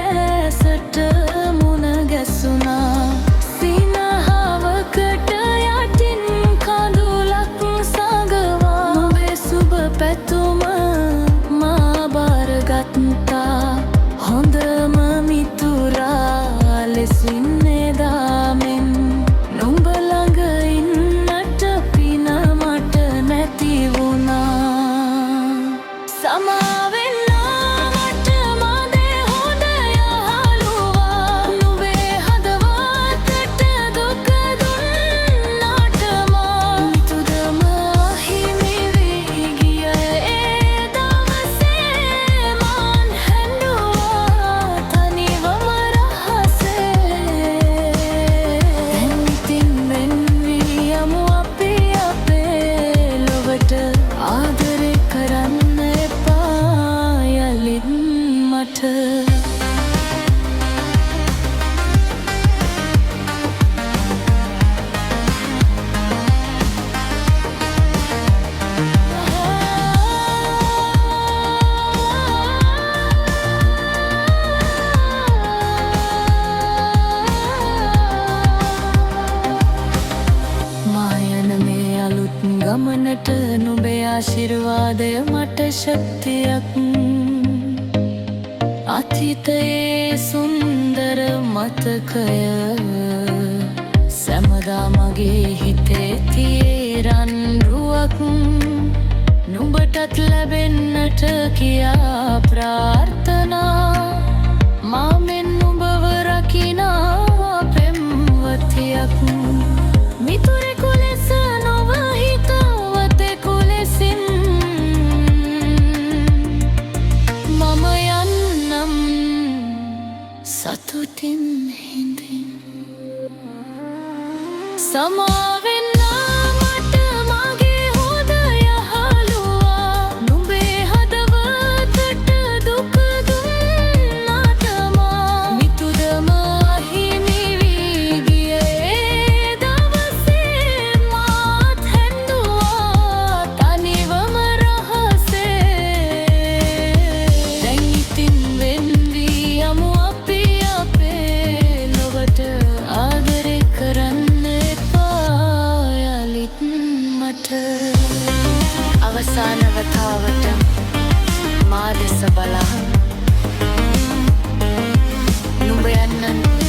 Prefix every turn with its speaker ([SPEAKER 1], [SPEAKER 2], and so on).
[SPEAKER 1] දැසට මුණ ගැසුණා සිනහවකට යටින් කඳුලක් සඟවා නුඹේ සුබ පැතුම මා බාරගත්තා හොඳම මිතුරා ලෙසින් එදා මෙන් නුඹ ළඟ ඉන්නට පින මට නැති වුණා සමාවෙන්න මට මදේ හොඳ යහළුවා නුඹේ හදවතට දුක දුන්නාට මා මිතුදම අහිමි වී ගිය ඒ දවසේ මාන් හැඬුවා තනිවම රහසේ දැන් ඉතින් වෙන් වී යමු අපි අපේ ලොවට ආදරේ කරන්න එපා යලිත් මට මායන මේ අලුත් ගමනට නුඹේ ආශිර්වාදය මට ශක්තියක් අතීතයේ සුන්දර මතකය සැමදා මගේ හිතේ තියේ රන් රුවක් නුඹටත් ලැබෙන්නට කියා ප්‍රාර්ථනා මා මෙන් නුඹව රකිනා පෙම්වතියක් මිතුරෙකු ලෙස නොව හිතවතෙකු ලෙසින් මම යන්නම් සතුටින් හිඳින් සමාවෙන්න මට මගේ හොඳ යහළුවා නුඹේ හදවතට දුක දුන්නාට මා මිතුදම අහිමි වී ගිය ඒ දවසේ මාත් හැඬුවා තනිවම රහසේ දැන් ඉතින් වෙන් වී යමු අපි අපේ ලොවට ආදරේ කරන්න එපා යලිත් මට අවසාන වතාවට මා දෙස බලා නුඹ යන්න